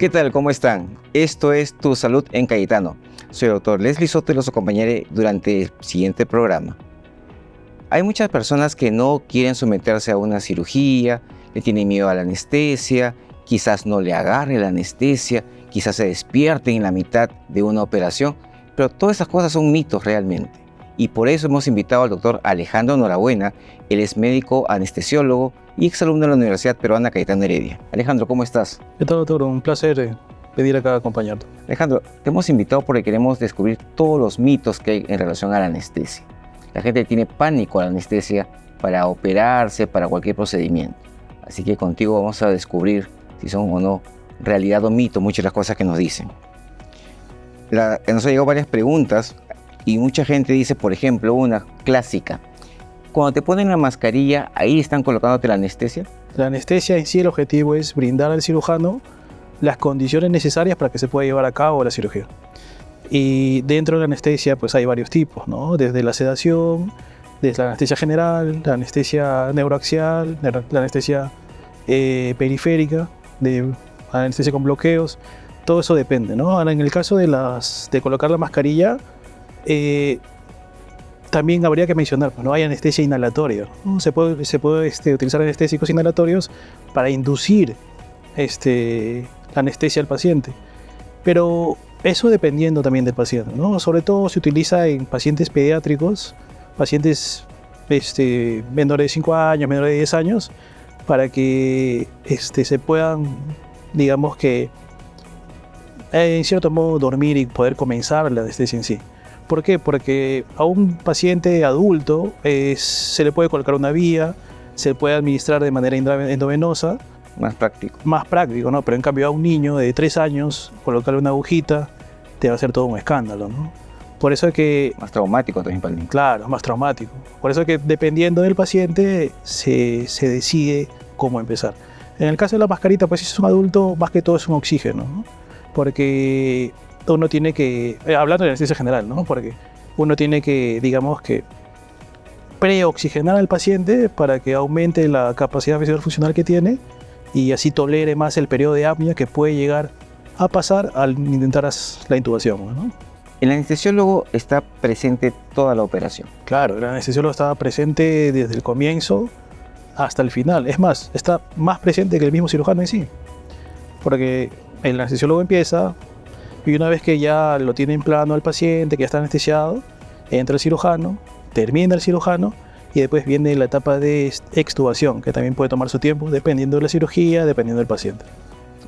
¿Qué tal? ¿Cómo están? Esto es Tu Salud en Cayetano. Soy el doctor Leslie Soto y los acompañaré durante el siguiente programa. Hay muchas personas que no quieren someterse a una cirugía, le tienen miedo a la anestesia, quizás no le agarre la anestesia, quizás se despierten en la mitad de una operación, pero todas esas cosas son mitos realmente. Y por eso hemos invitado al doctor Alejandro Norabuena. Él es médico anestesiólogo y exalumno de la Universidad Peruana Cayetano Heredia. Alejandro, ¿cómo estás? ¿Qué tal, doctor? Un placer venir acá a acompañarte. Alejandro, te hemos invitado porque queremos descubrir todos los mitos que hay en relación a la anestesia. La gente tiene pánico a la anestesia para operarse, para cualquier procedimiento. Así que contigo vamos a descubrir si son o no realidad o mito muchas de las cosas que nos dicen. Nos han llegado varias preguntas y mucha gente dice, por ejemplo, una clásica. Cuando te ponen la mascarilla, ¿ahí están colocándote la anestesia? La anestesia en sí, el objetivo es brindar al cirujano las condiciones necesarias para que se pueda llevar a cabo la cirugía. Y dentro de la anestesia pues hay varios tipos, ¿no? Desde la sedación, desde la anestesia general, la anestesia neuroaxial, la anestesia periférica, de anestesia con bloqueos, todo eso depende, ¿no? Ahora, en el caso de colocar la mascarilla, también habría que mencionar, pues, no hay anestesia inhalatoria, ¿no? Se puede utilizar anestésicos inhalatorios para inducir la anestesia al paciente, pero eso dependiendo también del paciente, ¿no? Sobre todo se utiliza en pacientes pediátricos, pacientes menores de 5 años, menores de 10 años, para que se puedan, digamos que, en cierto modo dormir y poder comenzar la anestesia en sí. ¿Por qué? Porque a un paciente adulto se le puede colocar una vía, se le puede administrar de manera endovenosa. Más práctico. Más práctico, ¿no? Pero en cambio a un niño de 3 años, colocarle una agujita, te va a hacer todo un escándalo, ¿no? Por eso es que... Más traumático también para el niño. Claro, más traumático. Por eso es que dependiendo del paciente se decide cómo empezar. En el caso de la mascarita, pues si es un adulto, más que todo es un oxígeno, ¿no? Porque uno tiene que, hablando de anestesia general, ¿no? Porque uno tiene que, digamos que, preoxigenar al paciente para que aumente la capacidad visual funcional que tiene y así tolere más el periodo de apnea que puede llegar a pasar al intentar la intubación, ¿no? El anestesiólogo está presente toda la operación. Claro, el anestesiólogo está presente desde el comienzo hasta el final. Es más, está más presente que el mismo cirujano en sí. Porque el anestesiólogo empieza y una vez que ya lo tiene en plano al paciente, que ya está anestesiado, entra el cirujano, termina el cirujano y después viene la etapa de extubación, que también puede tomar su tiempo dependiendo de la cirugía, dependiendo del paciente.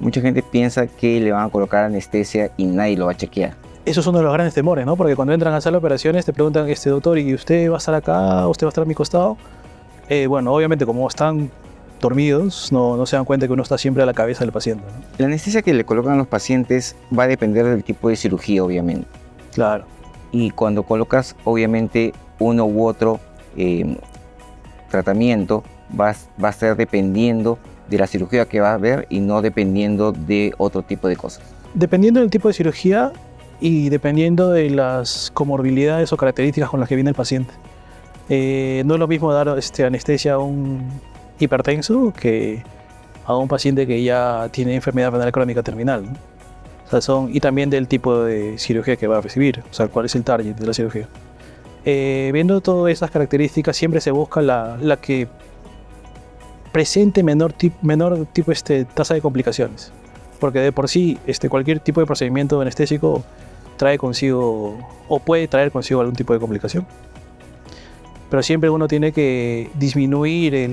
Mucha gente piensa que le van a colocar anestesia y nadie lo va a chequear. Eso es uno de los grandes temores, ¿no? Porque cuando entran a sala de operaciones te preguntan, doctor, ¿y usted va a estar acá? ¿Usted va a estar a mi costado? Bueno, obviamente como están dormidos, no se dan cuenta que uno está siempre a la cabeza del paciente, ¿no? La anestesia que le colocan a los pacientes va a depender del tipo de cirugía, obviamente. Claro. Y cuando colocas, obviamente, uno u otro tratamiento, va a estar dependiendo de la cirugía que va a haber y no dependiendo de otro tipo de cosas. Dependiendo del tipo de cirugía y dependiendo de las comorbilidades o características con las que viene el paciente. No es lo mismo dar anestesia a un hipertenso que a un paciente que ya tiene enfermedad renal crónica terminal, ¿no? O sea, y también del tipo de cirugía que va a recibir, o sea, cuál es el target de la cirugía. Viendo todas esas características, siempre se busca la que presente menor tipo tasa de complicaciones, porque de por sí cualquier tipo de procedimiento anestésico trae consigo o puede traer consigo algún tipo de complicación. Pero siempre uno tiene que disminuir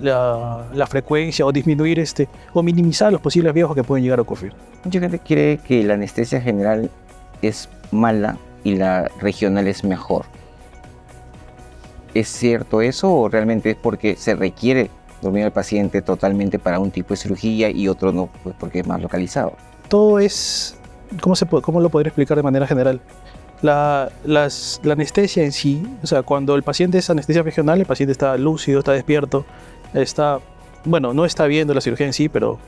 la frecuencia o disminuir o minimizar los posibles riesgos que pueden llegar a ocurrir. Mucha gente cree que la anestesia general es mala y la regional es mejor. ¿Es cierto eso o realmente es porque se requiere dormir al paciente totalmente para un tipo de cirugía y otro no, pues porque es más localizado? Todo es, ¿cómo lo podría explicar de manera general? La anestesia en sí, o sea, cuando el paciente es anestesia regional, el paciente está lúcido, está despierto, no está viendo la cirugía en sí, pero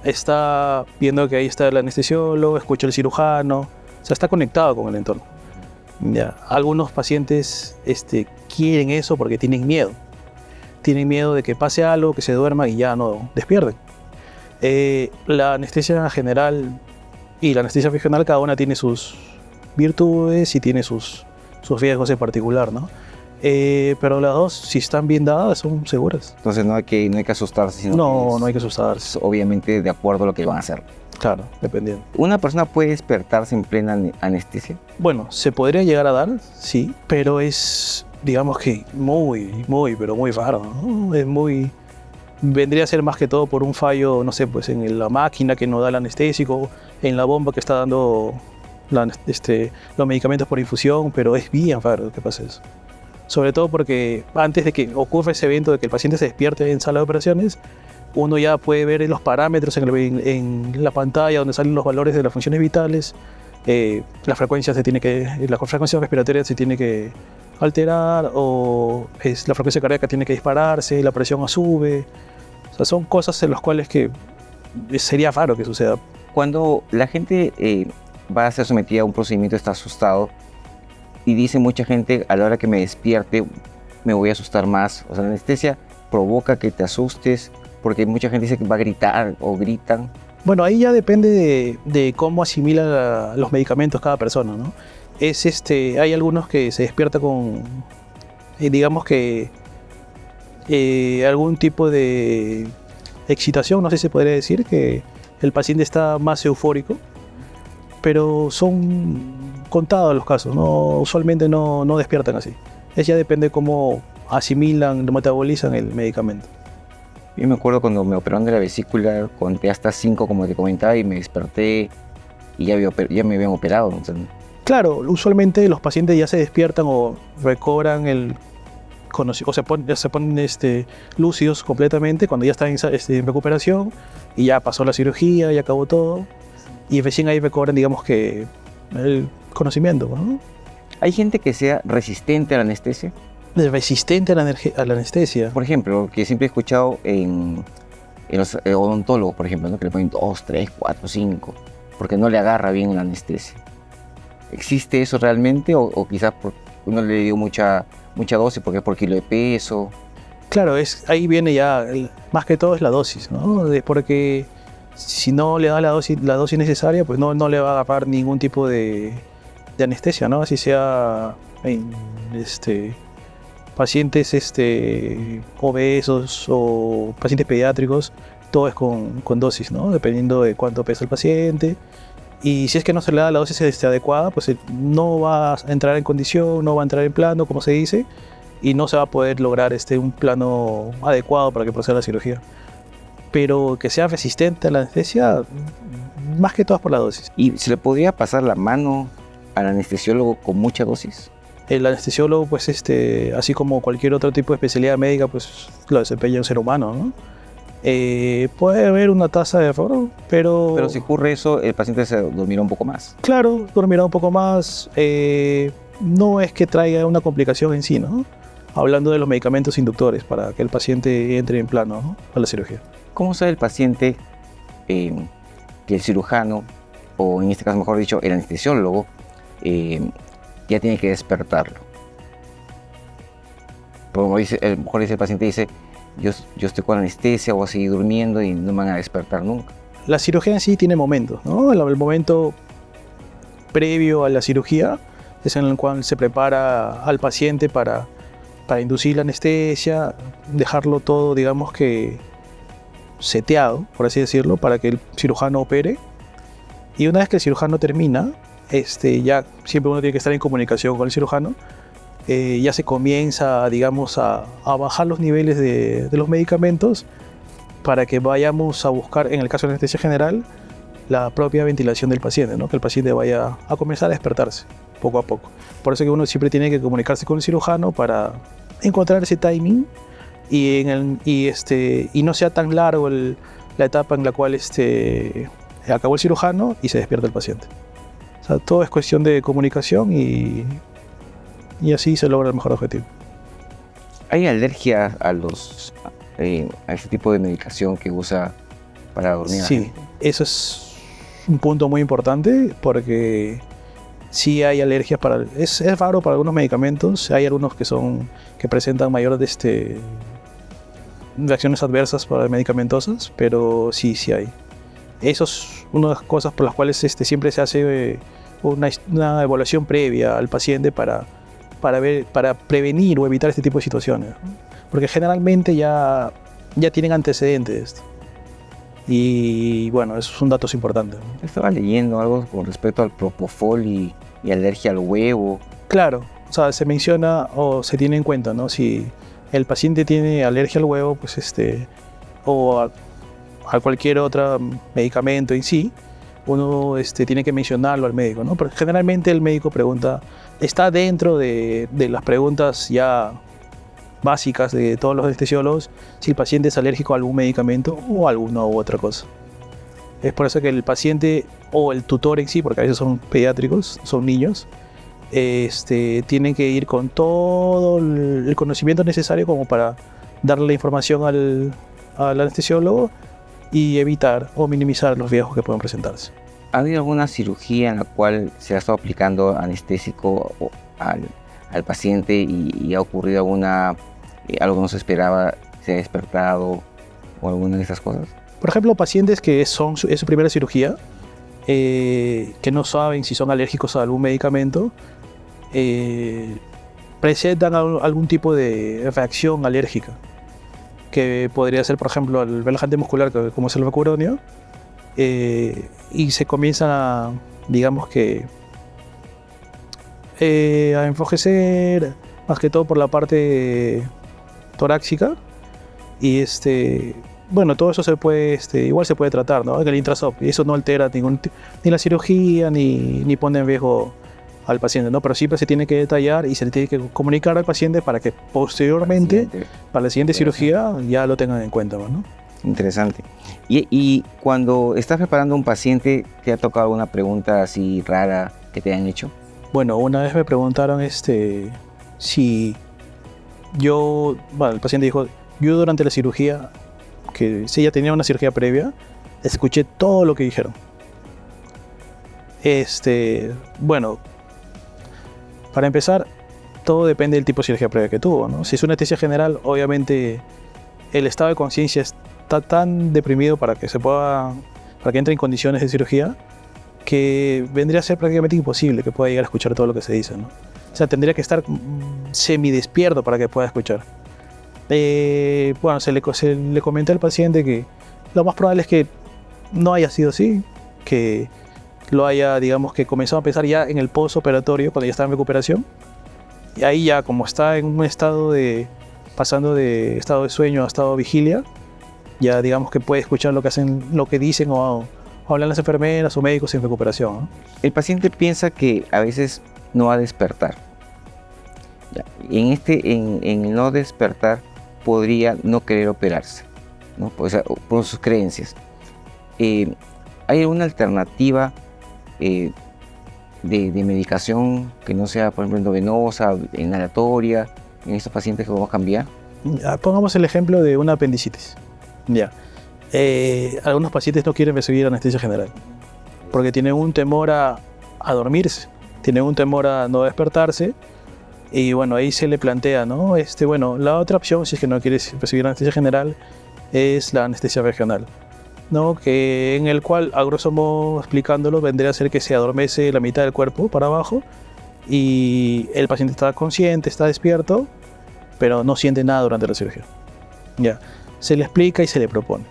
está viendo que ahí está el anestesiólogo, escucha el cirujano, o sea, está conectado con el entorno. Ya. Algunos pacientes quieren eso porque tienen miedo de que pase algo, que se duerman y ya no despierten. La anestesia general y la anestesia regional, cada una tiene sus virtudes y tiene sus riesgos en particular, ¿no? Pero las dos, si están bien dadas, son seguras. Entonces no hay que asustarse, sino No hay que asustarse. obviamente de acuerdo a lo que van a hacer. Claro, dependiendo. ¿Una persona puede despertarse en plena anestesia? Bueno, se podría llegar a dar, sí, pero es, digamos que pero muy raro, ¿no? Vendría a ser más que todo por un fallo, no sé, pues en la máquina que no da el anestésico, en la bomba que está dando los medicamentos por infusión, pero es bien raro que pase eso. Sobre todo porque antes de que ocurra ese evento de que el paciente se despierte en sala de operaciones, uno ya puede ver los parámetros en la pantalla donde salen los valores de las funciones vitales, la frecuencia respiratoria se tiene que alterar, o la frecuencia cardíaca tiene que dispararse, la presión sube. O sea, son cosas en las cuales que sería raro que suceda. Cuando la gente va a ser sometida a un procedimiento, está asustado, y dice mucha gente, a la hora que me despierte me voy a asustar más. O sea, la anestesia provoca que te asustes, porque mucha gente dice que va a gritar o gritan. Bueno, ahí ya depende de cómo asimila los medicamentos cada persona, ¿no? Hay algunos que se despierta con, digamos que, algún tipo de excitación, no sé si se podría decir, que el paciente está más eufórico, pero son contados los casos, ¿no? Usualmente no despiertan así. Ya depende cómo asimilan, metabolizan el medicamento. Yo me acuerdo cuando me operaron de la vesícula, conté hasta 5 como te comentaba y me desperté y ya me habían operado. Entonces... Claro, usualmente los pacientes ya se despiertan o recobran o se ponen lúcidos completamente cuando ya están en recuperación y ya pasó la cirugía, ya acabó todo, y recién ahí recobran, digamos que, el conocimiento, ¿no? ¿Hay gente que sea resistente a la anestesia? Resistente a la anestesia. Por ejemplo, que siempre he escuchado en los odontólogos, por ejemplo, ¿no? Que le ponen 2, 3, 4, 5, porque no le agarra bien la anestesia. ¿Existe eso realmente o quizás uno le dio mucha dosis porque es por kilo de peso? Claro, ahí viene ya, más que todo es la dosis, ¿no? Porque si no le da la dosis necesaria, pues no le va a agarrar ningún tipo de anestesia, ¿no? Así sea en pacientes obesos o pacientes pediátricos, todo es con dosis, ¿no? Dependiendo de cuánto pesa el paciente. Y si es que no se le da la dosis adecuada, pues no va a entrar en condición, no va a entrar en plano, como se dice, y no se va a poder lograr un plano adecuado para que proceda la cirugía. Pero que sea resistente a la anestesia, más que todo es por la dosis. ¿Y se le podría pasar la mano al anestesiólogo con mucha dosis? El anestesiólogo, pues así como cualquier otro tipo de especialidad médica, pues lo desempeña un ser humano, ¿no? Puede haber una tasa de error, pero... Pero si ocurre eso, el paciente se dormirá un poco más. Claro, dormirá un poco más. No es que traiga una complicación en sí, ¿no? Hablando de los medicamentos inductores para que el paciente entre en plano, ¿no?, a la cirugía. ¿Cómo sabe el paciente que el cirujano, o en este caso mejor dicho, el anestesiólogo, ya tiene que despertarlo? Como mejor dice el paciente, dice, yo estoy con anestesia, voy a seguir durmiendo y no me van a despertar nunca. La cirugía en sí tiene momentos, ¿no? El momento previo a la cirugía es en el cual se prepara al paciente para inducir la anestesia, dejarlo todo, digamos que seteado, por así decirlo, para que el cirujano opere. Y una vez que el cirujano termina, ya siempre uno tiene que estar en comunicación con el cirujano, ya se comienza, digamos, a bajar los niveles de los medicamentos para que vayamos a buscar, en el caso de la anestesia general, la propia ventilación del paciente, ¿no? Que el paciente vaya a comenzar a despertarse poco a poco. Por eso que uno siempre tiene que comunicarse con el cirujano para encontrar ese timing y no sea tan largo la etapa en la cual acabó el cirujano y se despierta el paciente. O sea, todo es cuestión de comunicación y así se logra el mejor objetivo. ¿Hay alergia a este tipo de medicación que usa para dormir? Sí, eso es un punto muy importante porque sí hay alergias es raro para algunos medicamentos. Hay algunos que presentan mayor reacciones adversas medicamentosas, pero sí hay. Eso es una de las cosas por las cuales siempre se hace una evaluación previa al paciente para prevenir o evitar este tipo de situaciones, ¿no? Porque generalmente ya tienen antecedentes de esto. Y bueno, esos son datos importantes, ¿no? Estaba leyendo algo con respecto al propofol y alergia al huevo. Claro, o sea, se menciona o se tiene en cuenta, ¿no? Si el paciente tiene alergia al huevo, pues o a cualquier otro medicamento en sí, uno tiene que mencionarlo al médico, ¿no? Porque generalmente el médico pregunta, está dentro de las preguntas ya básicas de todos los anestesiólogos, si el paciente es alérgico a algún medicamento o a alguna u otra cosa. Es por eso que el paciente o el tutor en sí, porque a veces son pediátricos, son niños, tienen que ir con todo el conocimiento necesario como para darle la información al anestesiólogo y evitar o minimizar los riesgos que pueden presentarse. ¿Ha habido alguna cirugía en la cual se ha estado aplicando anestésico al paciente y ha ocurrido algo que no se esperaba, se ha despertado o alguna de esas cosas? Por ejemplo, pacientes que es su primera cirugía, que no saben si son alérgicos a algún medicamento, presentan algún tipo de reacción alérgica, que podría ser, por ejemplo, el relajante muscular, como es el vecuronio, y se comienzan a, digamos que, a enfoquecer, más que todo por la parte torácica, y bueno, todo eso se puede, igual se puede tratar, ¿no? En el Intrasop, y eso no altera ni la cirugía, ni pone en riesgo al paciente, ¿no? Pero siempre se tiene que detallar y se le tiene que comunicar al paciente para que posteriormente, para la siguiente cirugía, ya lo tengan en cuenta, ¿no? Interesante. Y cuando estás preparando a un paciente, ¿te ha tocado alguna pregunta así rara que te han hecho? Bueno, una vez me preguntaron si el paciente dijo, yo durante la cirugía, que si ella tenía una cirugía previa, escuché todo lo que dijeron. Bueno, para empezar, todo depende del tipo de cirugía previa que tuvo, ¿no? Si es una anestesia general, obviamente el estado de conciencia está tan deprimido para que entre en condiciones de cirugía, que vendría a ser prácticamente imposible que pueda llegar a escuchar todo lo que se dice, ¿no? O sea, tendría que estar semidespierto para que pueda escuchar. Bueno, se le comenté al paciente que lo más probable es que no haya sido así, que lo haya, digamos, que comenzó a pensar ya en el postoperatorio, cuando ya está en recuperación. Y ahí ya, como está en un estado pasando de estado de sueño a estado de vigilia, ya digamos que puede escuchar lo que dicen o hablan las enfermeras o médicos en recuperación, ¿no? El paciente piensa que a veces no va a despertar. Ya. Y en el no despertar podría no querer operarse, ¿no? Por sus creencias. ¿Hay alguna alternativa de medicación que no sea, por ejemplo, endovenosa, inhalatoria, en estos pacientes que vamos a cambiar? Pongamos el ejemplo de una apendicitis. Ya. Algunos pacientes no quieren recibir anestesia general porque tienen un temor a dormirse, tienen un temor a no despertarse, y bueno, ahí se le plantea, ¿no? Bueno, la otra opción, si es que no quieres recibir anestesia general, es la anestesia regional, ¿no? Que en el cual, a grosso modo explicándolo, vendría a ser que se adormece la mitad del cuerpo para abajo y el paciente está consciente, está despierto, pero no siente nada durante la cirugía. Ya. Se le explica y se le propone.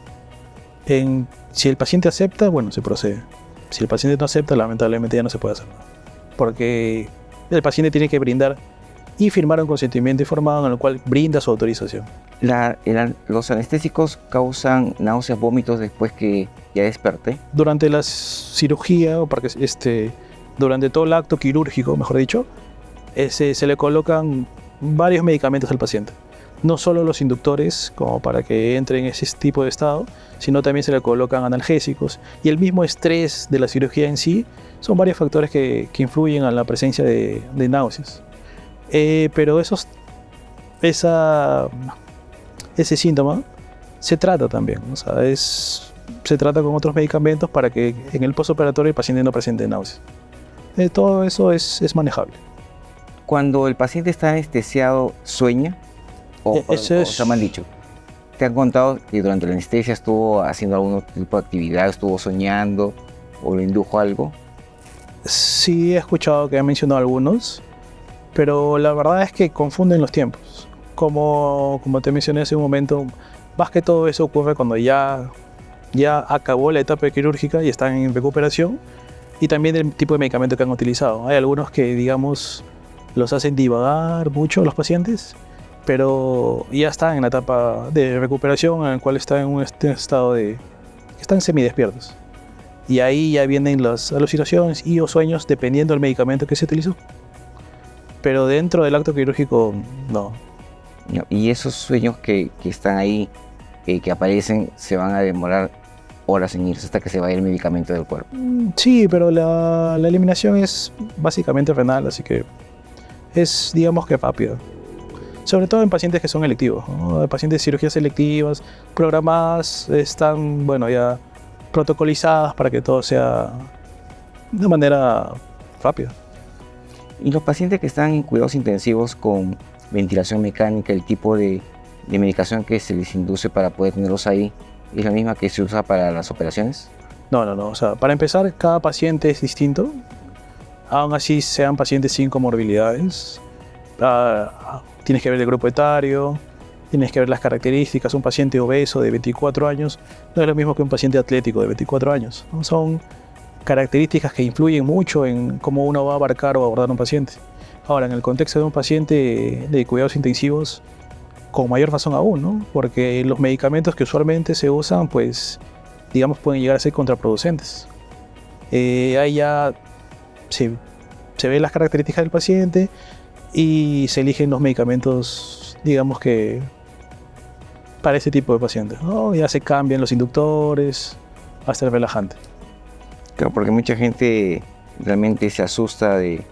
Si el paciente acepta, bueno, se procede. Si el paciente no acepta, lamentablemente ya no se puede hacer nada, porque el paciente tiene que brindar y firmar un consentimiento informado en el cual brinda su autorización. ¿Los anestésicos causan náuseas, vómitos después que ya desperté? Durante la cirugía, o durante todo el acto quirúrgico, mejor dicho, se le colocan varios medicamentos al paciente. No solo los inductores, como para que entre en ese tipo de estado, sino también se le colocan analgésicos. Y el mismo estrés de la cirugía en sí son varios factores que influyen en la presencia de náuseas. Pero ese síntoma se trata también, ¿no? O sea, se trata con otros medicamentos para que en el postoperatorio el paciente no presente náuseas. Todo eso es manejable. Cuando el paciente está anestesiado, ¿sueña? ¿O se me han dicho? ¿Te han contado que durante la anestesia estuvo haciendo algún tipo de actividad, estuvo soñando o le indujo algo? Sí, he escuchado que han mencionado algunos, pero la verdad es que confunden los tiempos. Como te mencioné hace un momento, más que todo eso ocurre cuando ya acabó la etapa quirúrgica y están en recuperación, y también el tipo de medicamento que han utilizado. Hay algunos que, digamos, los hacen divagar mucho los pacientes, pero ya están en la etapa de recuperación en el cual están en un estado de... están semidespiertos. Y ahí ya vienen las alucinaciones y o sueños dependiendo del medicamento que se utilizó. Pero dentro del acto quirúrgico, no. Y esos sueños que están ahí, que aparecen, se van a demorar horas en irse hasta que se vaya el medicamento del cuerpo. Sí, pero la eliminación es básicamente renal, así que es, digamos que rápido. Sobre todo en pacientes que son electivos, ¿no? Pacientes de cirugías selectivas, programadas, están, bueno, ya protocolizadas para que todo sea de manera rápida. Y los pacientes que están en cuidados intensivos con ventilación mecánica, el tipo de medicación que se les induce para poder tenerlos ahí, ¿es la misma que se usa para las operaciones? No. O sea, para empezar, cada paciente es distinto. Aún así, sean pacientes sin comorbilidades. Tienes que ver el grupo etario, tienes que ver las características. Un paciente obeso de 24 años no es lo mismo que un paciente atlético de 24 años. ¿No? Son características que influyen mucho en cómo uno va a abarcar o abordar a un paciente. Ahora, en el contexto de un paciente de cuidados intensivos, con mayor razón aún, ¿no? Porque los medicamentos que usualmente se usan, pues, digamos, pueden llegar a ser contraproducentes. Ahí ya se ven las características del paciente y se eligen los medicamentos, digamos que, para ese tipo de pacientes, ¿no? Ya se cambian los inductores hasta el relajante. Claro, porque mucha gente realmente se asusta de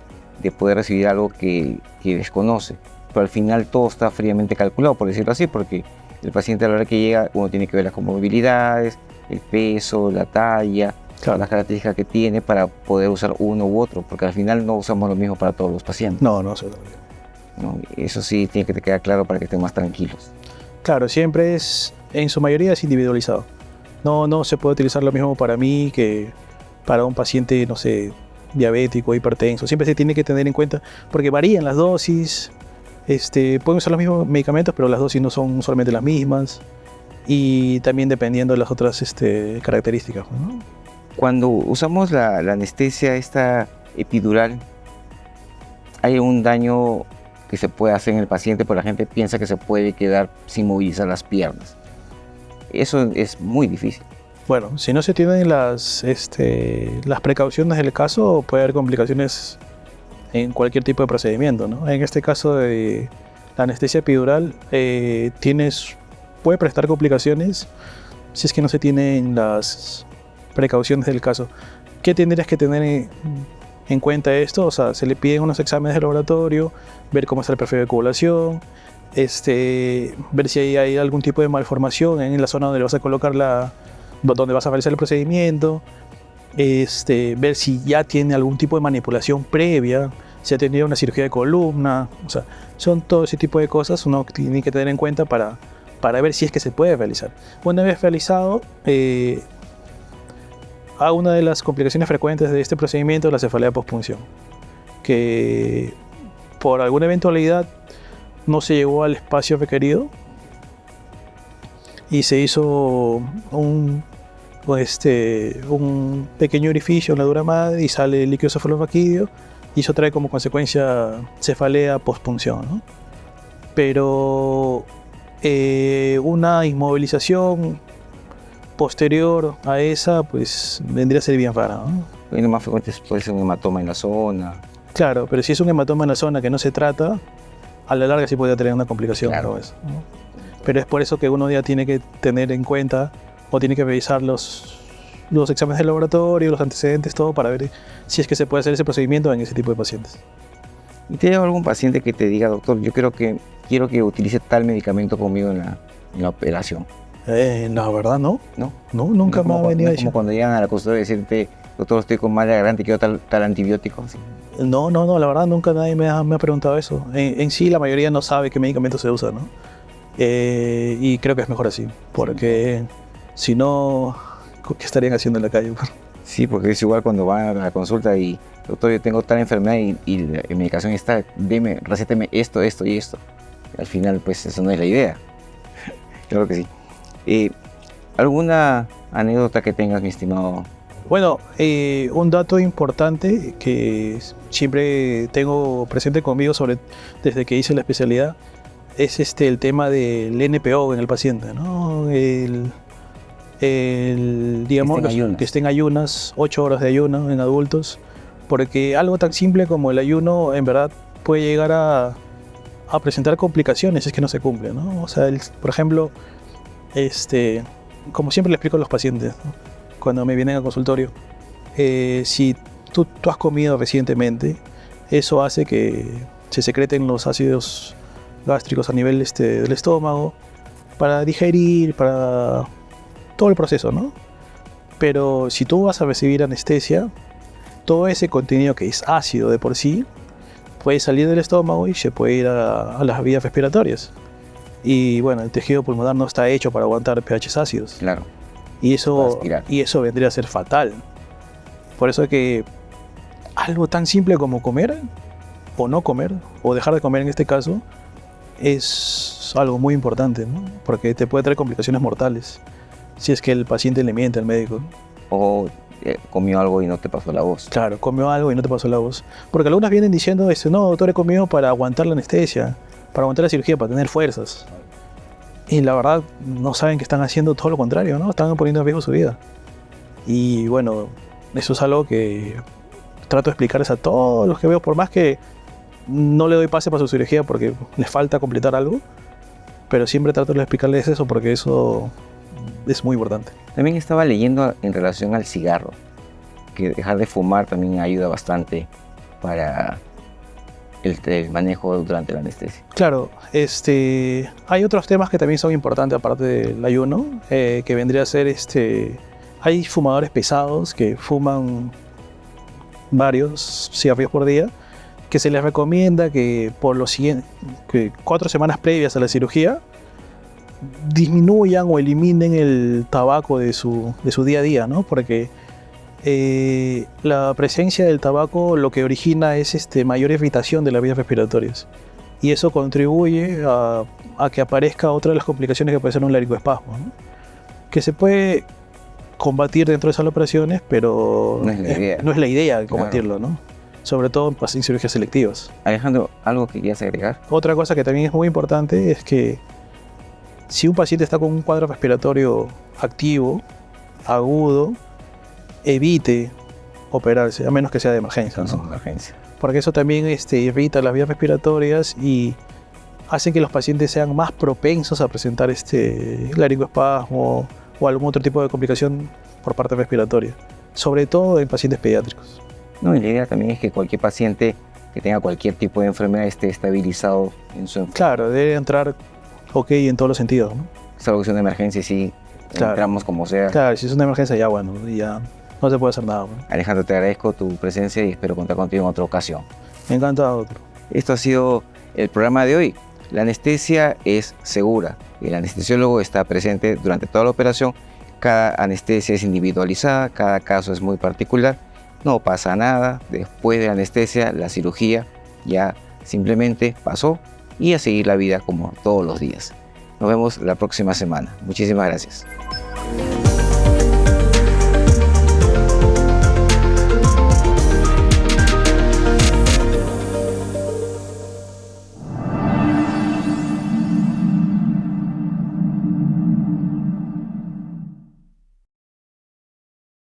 poder recibir algo que desconoce. Pero al final todo está fríamente calculado, por decirlo así, porque el paciente a la hora que llega, uno tiene que ver las comorbilidades, el peso, la talla, Claro. las características que tiene para poder usar uno u otro, porque al final no usamos lo mismo para todos los pacientes. No sé. ¿No? Eso sí tiene que quedar claro para que estén más tranquilos. Claro, siempre en su mayoría es individualizado. No se puede utilizar lo mismo para mí que para un paciente, no sé, diabético, hipertenso. Siempre se tiene que tener en cuenta, porque varían las dosis. Pueden usar los mismos medicamentos, pero las dosis no son usualmente las mismas. Y también dependiendo de las otras características, ¿no? Cuando usamos la anestesia esta epidural, hay un daño que se puede hacer en el paciente, porque la gente piensa que se puede quedar sin movilizar las piernas. Eso es muy difícil. Bueno, si no se tienen las precauciones del caso, puede haber complicaciones en cualquier tipo de procedimiento, ¿no? En este caso de la anestesia epidural, puede prestar complicaciones si es que no se tienen las precauciones del caso. ¿Qué tendrías que tener en cuenta esto? O sea, se le piden unos exámenes de laboratorio, ver cómo está el perfil de coagulación, ver si hay algún tipo de malformación en la zona donde vas a colocar donde vas a realizar el procedimiento, ver si ya tiene algún tipo de manipulación previa, si ha tenido una cirugía de columna. O sea, son todo ese tipo de cosas uno tiene que tener en cuenta para ver si es que se puede realizar. Una vez realizado, una de las complicaciones frecuentes de este procedimiento es la cefalea postpunción, que por alguna eventualidad no se llegó al espacio requerido y se hizo un pequeño orificio en la dura madre y sale líquido cefalorraquídeo, y eso trae como consecuencia cefalea postpunción, ¿no? Pero una inmovilización posterior a esa, pues vendría a ser bien rara, ¿no? Y lo más frecuente puede ser un hematoma en la zona. Claro, pero si es un hematoma en la zona que no se trata, a la larga sí puede tener una complicación. Claro. Eso, ¿no? Pero es por eso que uno ya tiene que tener en cuenta o tiene que revisar los exámenes de laboratorio, los antecedentes, todo, para ver si es que se puede hacer ese procedimiento en ese tipo de pacientes. ¿Y te ha llegado algún paciente que te diga, doctor, yo quiero que utilice tal medicamento conmigo en la operación? La verdad, no. ¿No? No, nunca me ha venido a decir. Como cuando llegan a la consulta y decirte, doctor, estoy con mal de garganta y quiero tal antibiótico. ¿Sí? No, la verdad nunca nadie me ha preguntado eso. En sí, la mayoría no sabe qué medicamento se usa, ¿no? Y creo que es mejor así, porque si no, ¿qué estarían haciendo en la calle? Sí, porque es igual cuando van a la consulta y, doctor, yo tengo tal enfermedad y la medicación está, recéteme esto, esto y esto. Al final, pues eso no es la idea. Claro que sí. ¿Alguna anécdota que tengas, mi estimado? Bueno, un dato importante que siempre tengo presente conmigo desde que hice la especialidad es el tema del NPO en el paciente, ¿no? Digamos, que esté en ayunas, 8 horas de ayuno en adultos, porque algo tan simple como el ayuno en verdad puede llegar a presentar complicaciones si es que no se cumple, ¿no? O sea, por ejemplo, como siempre le explico a los pacientes, ¿no? Cuando me vienen al consultorio, si tú has comido recientemente, eso hace que se secreten los ácidos gástricos a nivel del estómago para digerir, para todo el proceso, ¿no? Pero si tú vas a recibir anestesia, todo ese contenido que es ácido de por sí puede salir del estómago y se puede ir a las vías respiratorias. Y bueno, el tejido pulmonar no está hecho para aguantar pHs ácidos. Claro. Y eso vendría a ser fatal. Por eso es que algo tan simple como comer, o no comer, o dejar de comer en este caso, es algo muy importante, ¿no? Porque te puede traer complicaciones mortales si es que el paciente le miente al médico. O comió algo y no te pasó la voz. Claro, comió algo y no te pasó la voz. Porque algunas vienen diciendo, no, doctor, he comido para aguantar la anestesia, para aguantar la cirugía, para tener fuerzas. Y la verdad, no saben que están haciendo todo lo contrario, ¿no? Están poniendo en riesgo su vida. Y bueno, eso es algo que trato de explicarles a todos los que veo, por más que no le doy pase para su cirugía porque les falta completar algo, pero siempre trato de explicarles eso porque eso es muy importante. También estaba leyendo en relación al cigarro, que dejar de fumar también ayuda bastante para el manejo durante la anestesia. Claro, hay otros temas que también son importantes aparte del ayuno, que vendría a ser, hay fumadores pesados que fuman varios cigarrillos por día, que se les recomienda que por los siguientes 4 semanas previas a la cirugía disminuyan o eliminen el tabaco de su día a día, ¿no? Porque la presencia del tabaco lo que origina es mayor irritación de las vías respiratorias y eso contribuye a que aparezca otra de las complicaciones que puede ser un laringoespasmo, ¿no? Que se puede combatir dentro de esas operaciones, pero no es la idea combatirlo, claro, ¿no? Sobre todo en cirugías selectivas. Alejandro, ¿algo que quieras agregar? Otra cosa que también es muy importante es que si un paciente está con un cuadro respiratorio activo, agudo, evite operarse, a menos que sea de emergencia, ¿no? Emergencia. Porque eso también irrita las vías respiratorias y hace que los pacientes sean más propensos a presentar laringoespasmo o algún otro tipo de complicación por parte respiratoria, sobre todo en pacientes pediátricos. No, y la idea también es que cualquier paciente que tenga cualquier tipo de enfermedad esté estabilizado en su enfermedad. Claro, debe entrar ok en todos los sentidos, ¿no? Salvo que sea una emergencia, sí, claro, entramos como sea. Claro, si es una emergencia ya bueno, ya no se puede hacer nada, ¿no? Alejandro, te agradezco tu presencia y espero contar contigo en otra ocasión. Encantado, doctor. Esto ha sido el programa de hoy. La anestesia es segura. El anestesiólogo está presente durante toda la operación. Cada anestesia es individualizada, cada caso es muy particular. No pasa nada. Después de la anestesia, la cirugía ya simplemente pasó y a seguir la vida como todos los días. Nos vemos la próxima semana. Muchísimas gracias.